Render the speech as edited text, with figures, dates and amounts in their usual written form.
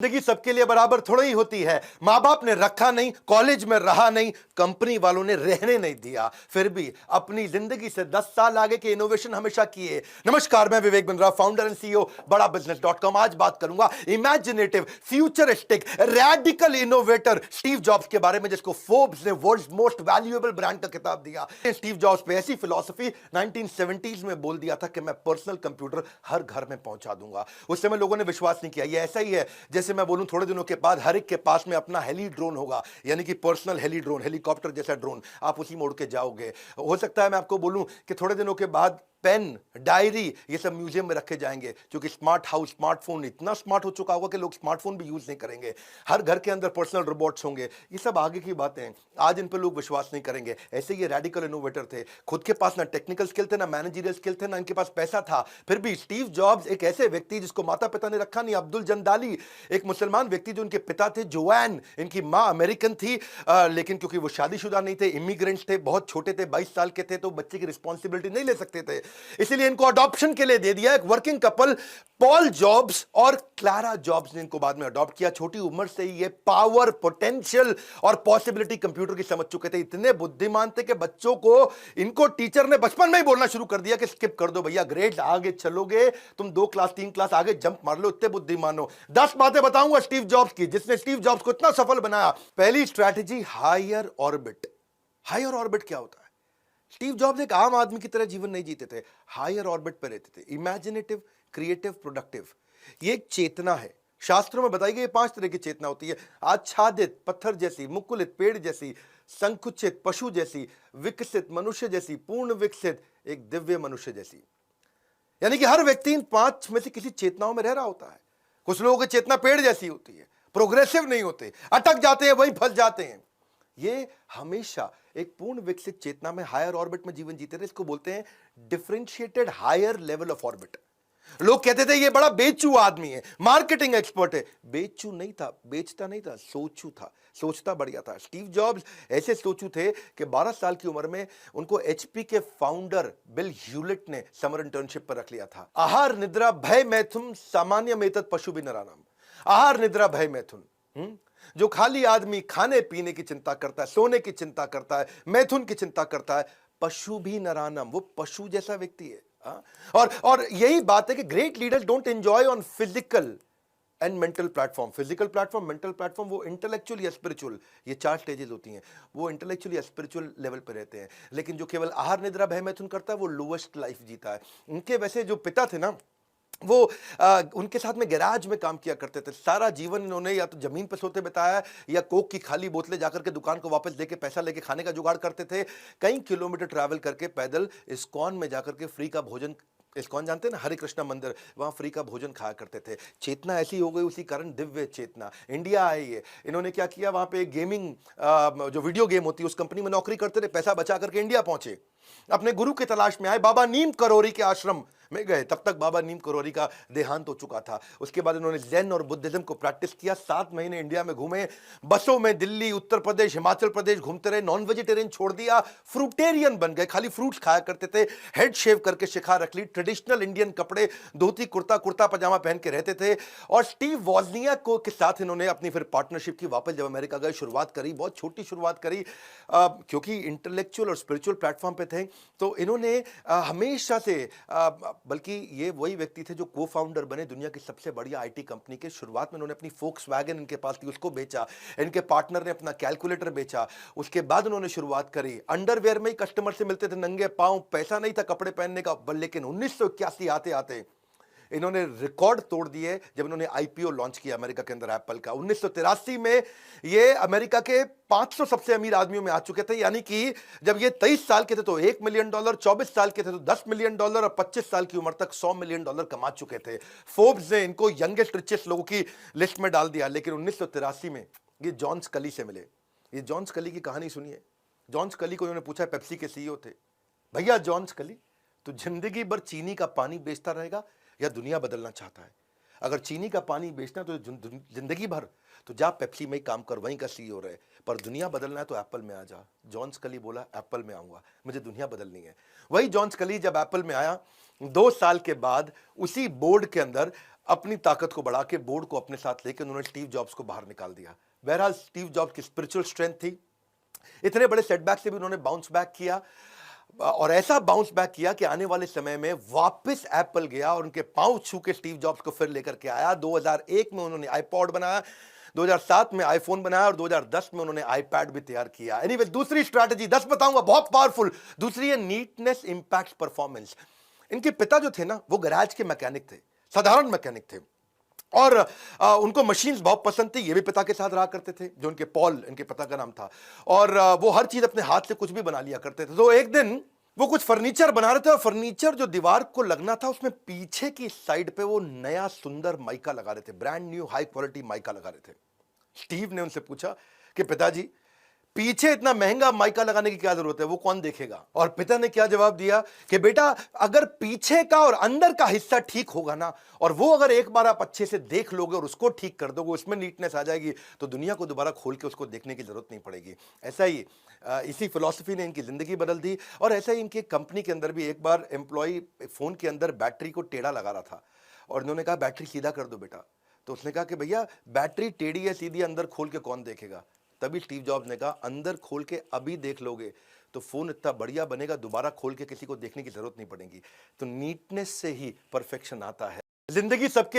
जिंदगी सबके लिए बराबर थोड़ी ही होती है। मां बाप ने रखा नहीं, कॉलेज में रहा नहीं, कंपनी वालों ने रहने नहीं दिया, फिर भी अपनी जिंदगी से 10 साल आगे के इनोवेशन हमेशा किए। नमस्कार, मैं Vivek Bindra, founder and CEO बड़ा बिजनेस.com। आज बात करूंगा imaginative, futuristic, radical innovator Steve jobs के बारे में, जिसको फोर्ब्स ने वर्ल्ड्स मोस्ट वैल्यूएबल ब्रांड का खिताब दिया। स्टीव जॉब्स पे ऐसी फिलॉसफी 1970s में बोल दिया था कि मैं पर्सनल कंप्यूटर हर घर में पहुंचा दूंगा। उस समय लोगों ने विश्वास नहीं किया। ये ऐसा ही है जैसे मैं बोलूं थोड़े दिनों के बाद हर एक के पास में अपना हेली ड्रोन होगा, यानी कि पर्सनल हेली ड्रोन, हेलीकॉप्टर जैसा ड्रोन, आप उसी मोड़ के जाओगे। हो सकता है मैं आपको बोलूं कि थोड़े दिनों के बाद पेन, डायरी, ये सब म्यूजियम में रखे जाएंगे, क्योंकि स्मार्ट हाउस, स्मार्टफोन इतना स्मार्ट हो चुका होगा कि लोग स्मार्टफोन भी यूज नहीं करेंगे। हर घर के अंदर पर्सनल रोबोट्स होंगे। ये सब आगे की बातें हैं, आज इन पर लोग विश्वास नहीं करेंगे। ऐसे ये रेडिकल इनोवेटर थे, खुद के पास ना टेक्निकल स्किल थे, ना मैनेजरियल स्किल थे, ना इनके पास पैसा था। फिर भी स्टीव जॉब्स एक ऐसे व्यक्ति जिसको माता पिता ने रखा नहीं, अब्दुल जंदाली, एक मुसलमान व्यक्ति जो उनके पिता थे, जोआन, इनकी मां अमेरिकन थी, लेकिन क्योंकि वो शादीशुदा नहीं थे, इमिग्रेंट्स थे, बहुत छोटे थे, 22 साल के थे, तो बच्चे की रिस्पॉन्सिबिलिटी नहीं ले सकते थे, इसलिए इनको अडॉप्शन के लिए दे दिया। एक वर्किंग कपल पॉल जॉब्स और क्लारा जॉब्स ने इनको बाद में अडॉप्ट किया। छोटी उम्र से ही ये पावर, पोटेंशियल और पॉसिबिलिटी कंप्यूटर की समझ चुके थे। इतने बुद्धिमान थे कि बच्चों को इनको टीचर ने बचपन में ही बोलना शुरू कर दिया कि स्किप कर दो भैया, ग्रेड आगे चलोगे, तुम 2 क्लास 3 क्लास आगे जंप मार लो, इतने बुद्धिमान हो। 10 बातें बताऊंगा स्टीव जॉब्स की, जिसने स्टीव जॉब्स को इतना सफल बनाया। पहली strategy, higher orbit. Higher orbit क्या होता है? स्टीव जॉब्स एक आम आदमी की तरह जीवन नहीं जीते थे, हायर ऑर्बिट पर रहते थे। इमेजिनेटिव, क्रिएटिव, प्रोडक्टिव, ये एक चेतना है। शास्त्रों में बताई गई 5 तरह की चेतना होती है। आच्छादित, पत्थर जैसी, मुकुलित, पेड़ जैसी, संकुचित, पशु जैसी, विकसित, मनुष्य जैसी, पूर्ण विकसित, एक दिव्य मनुष्य जैसी। यानी कि हर व्यक्ति इन 5 में से किसी चेतनाओं में रह रहा होता है। कुछ लोगों की चेतना पेड़ जैसी होती है, प्रोग्रेसिव नहीं होते, अटक जाते हैं, वहीं फंस जाते हैं। ये हमेशा एक पूर्ण विकसित चेतना में, हायर ऑर्बिट में जीवन जीते थे। इसको बोलते हैं differentiated higher level of orbit. लोग कहते थे ये बड़ा बेचू आदमी है, मार्केटिंग एक्सपर्ट है। बेचू नहीं था, बेचता नहीं था, सोचू था, सोचता बढ़िया था। स्टीव जॉब्स ऐसे सोचू थे कि 12 साल की उम्र में उनको एचपी के फाउंडर बिल ह्यूलेट ने समर इंटर्नशिप पर रख लिया था। आहार निद्रा भय मैथुन सामान्य मेतद पशु भी नरानाम। आहार निद्रा भय मैथुन, जो खाली आदमी खाने पीने की चिंता करता है, सोने की चिंता करता है, मैथुन की चिंता करता है, पशु भी नरानम, वो पशु जैसा व्यक्ति है। और यही बात है कि great leaders don't enjoy on physical and mental platform. Physical platform, mental platform, वो इंटेलेक्चुअल या स्पिरिचुअल, ये 4 स्टेजेस होती हैं। वो इंटेलेक्चुअल या स्पिरिचुअल लेवल पे रहते हैं, लेकिन जो केवल आहार निद्रा भय मैथुन करता है वो लोएस्ट लाइफ जीता है। उनके वैसे जो पिता थे ना, वो उनके साथ में गैराज में काम किया करते थे। सारा जीवन इन्होंने या तो जमीन पर सोते बिताया, या कोक की खाली बोतलें जाकर के दुकान को वापस देके पैसा लेके खाने का जुगाड़ करते थे। कई किलोमीटर ट्रैवल करके पैदल इस्कॉन में जाकर के फ्री का भोजन, इस्कॉन जानते हैं ना, हरे कृष्णा मंदिर, वहां फ्री का भोजन खाया करते थे। चेतना ऐसी हो गई, उसी कारण दिव्य चेतना। इंडिया आए ये, इन्होंने क्या किया, वहां पे गेमिंग, जो वीडियो गेम होती है उस कंपनी में नौकरी करते थे, पैसा बचा करके इंडिया पहुंचे, अपने गुरु की तलाश में आए, बाबा नीम करोरी के आश्रम में गए। तब तक बाबा नीम करोरी का देहांत हो चुका था। उसके बाद उन्होंने जैन और बुद्धिज्म को प्रैक्टिस किया। 7 महीने इंडिया में घूमे, बसों में दिल्ली, उत्तर प्रदेश, हिमाचल प्रदेश घूमते रहे। नॉन वेजिटेरियन छोड़ दिया, फ्रूटेरियन बन गए, खाली फ्रूट्स खाया करते थे। हेड शेव करके शिखा रख ली, ट्रेडिशनल इंडियन कपड़े, धोती कुर्ता, कुर्ता पजामा पहन के रहते थे। और स्टीव वॉजनियाक को के साथ इन्होंने अपनी फिर पार्टनरशिप की। वापस जब अमेरिका गए, शुरुआत करी, बहुत छोटी शुरुआत करी, क्योंकि इंटेलेक्चुअल और स्पिरिचुअल प्लेटफॉर्म पे थे। तो इन्होंने हमेशा से, बल्कि ये वही व्यक्ति थे जो को फाउंडर बने दुनिया की सबसे बढ़िया आईटी कंपनी के। शुरुआत में उन्होंने अपनी फोक्सवैगन इनके पास थी, उसको बेचा। इनके पार्टनर ने अपना कैलकुलेटर बेचा। उसके बाद उन्होंने शुरुआत करी, अंडरवेयर में ही कस्टमर से मिलते थे नंगे पांव, पैसा नहीं था कपड़े पहनने का। लेकिन 1981 आते आते इन्होंने रिकॉर्ड तोड़ दिए जब इन्होंने आईपीओ लॉन्च किया अमेरिका के अंदर एप्पल का। 1983 में ये अमेरिका के 500 सबसे अमीर आदमियों में आ चुके थे। यानी कि जब ये 23 साल के थे तो $1 मिलियन, 24 साल के थे तो $10 मिलियन, और 25 साल की उम्र तक $100 मिलियन कमा चुके थे। फोर्ब्स ने इनको यंगेस्ट रिचेस्ट लोगों की लिस्ट में डाल दिया। लेकिन 1983 में ये जॉन स्कली से मिले। ये जॉन स्कली की कहानी सुनिए। जॉन स्कली को इन्होंने पूछा, पेप्सी के सीईओ थे, भैया जॉन स्कली, तो जिंदगी भर चीनी का पानी बेचता रहेगा या दुनिया बदलना चाहता है? अगर चीनी का पानी बेचना तो जिंदगी भर, तो जा पेप्सी में ही काम कर, वहीं का सीईओ रहे। पर दुनिया बदलना है तो एप्पल में आ जा। जॉन स्कली बोला, एप्पल में आऊंगा, मुझे दुनिया बदलनी है। वही जॉन स्कली जब एप्पल में आया, 2 साल के बाद उसी बोर्ड के अंदर अपनी ताकत को बढ़ा के बोर्ड को अपने साथ लेकर उन्होंने स्टीव जॉब्स को बाहर निकाल दिया। बहरहाल स्टीव जॉब्स की स्पिरिचुअल स्ट्रेंथ थी, इतने बड़े सेटबैक से भी उन्होंने बाउंस बैक किया और ऐसा बाउंस बैक किया कि आने वाले समय में वापस एप्पल गया और उनके पांव छू के स्टीव जॉब्स को फिर लेकर के आया। 2001 में उन्होंने आईपॉड बनाया, 2007 में आईफोन बनाया और 2010 में उन्होंने आईपैड भी तैयार किया। एनीवे, दूसरी स्ट्रैटेजी 10 बताऊंगा, बहुत पावरफुल। दूसरी है नीटनेस इंपैक्ट परफॉर्मेंस। इनके पिता जो थे ना, वो गैराज के मैकेनिक थे, साधारण मैकेनिक थे और उनको मशीन्स बहुत पसंद थी। ये भी पिता के साथ रहा करते थे, जो उनके पॉल, इनके पिता का नाम था, और वो हर चीज अपने हाथ से कुछ भी बना लिया करते थे। तो एक दिन वो कुछ फर्नीचर बना रहे थे और फर्नीचर जो दीवार को लगना था उसमें पीछे की साइड पे वो नया सुंदर माइका लगा रहे थे, brand new high quality mica लगा रहे थे। स्टीव ने उनसे पूछा कि पिताजी, पीछे इतना महंगा माइका लगाने की क्या जरूरत है, वो कौन देखेगा? और पिता ने क्या जवाब दिया कि बेटा, अगर पीछे का और अंदर का हिस्सा ठीक होगा ना, और वो अगर एक बार आप अच्छे से देख लोगे और उसको ठीक कर दोगे, उसमें नीटनेस आ जाएगी, तो दुनिया को दोबारा खोल के उसको देखने की जरूरत नहीं पड़ेगी। ऐसा ही इसी फिलॉसफी ने इनकी जिंदगी बदल दी। और ऐसा ही इनकी कंपनी के अंदर भी एक बार एम्प्लॉय फोन के अंदर बैटरी को टेढ़ा लगा रहा था और इन्होंने कहा बैटरी सीधा कर दो बेटा। तो उसने कहा कि भैया, बैटरी टेढ़ी है सीधी, अंदर खोल के कौन देखेगा? तभी स्टीव जॉब्स ने कहा, अंदर खोल के अभी देख लोगे तो फोन इतना बढ़िया बनेगा, दोबारा खोल के किसी को देखने की जरूरत नहीं पड़ेगी। तो नीटनेस से ही परफेक्शन आता है। जिंदगी सबके लिए